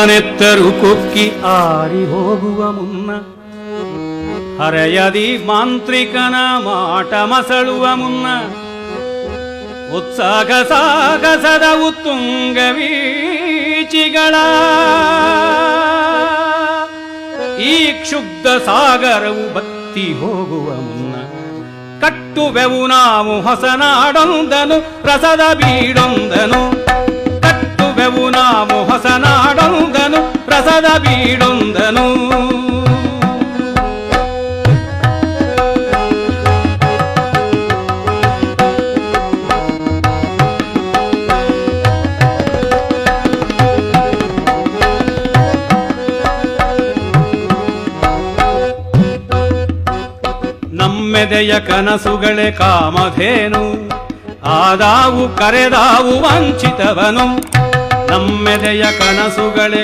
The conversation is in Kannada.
ನೆತ್ತರು ಕುಕ್ಕಿ ಆರಿ ಹೋಗುವ ಮುನ್ನ, ಹರೆಯದಿ ಮಾಂತ್ರಿಕನ ಮಾಟ ಮಸಳುವ ಮುನ್ನ, ಉತ್ಸಾಹ ಸಾಗಸದ ಉತ್ತುಂಗ ವೀಚಿಗಳ ಈ ಕ್ಷುಬ್ಧ ಸಾಗರವು ಬತ್ತಿ ಹೋಗುವ ಮುನ್ನ, ಕಟ್ಟುವೆವು ನಾವು ಹೊಸನಾಡೊಂದನು ರಸದ ಬೀಡೊಂದನು, ಕಟ್ಟುವೆವು ನಾವು ಹೊಸನಾಡೊಂದನು ರಸದ ಬೀಡೊಂದನು. ನಮ್ಮೆದೆಯ ಕನಸುಗಳೇ ಕಾಮಧೇನು, ಆದಾವು ಕರೆದಾವು ವಂಚಿತವನು. ನಮ್ಮೆದೆಯ ಕನಸುಗಳೇ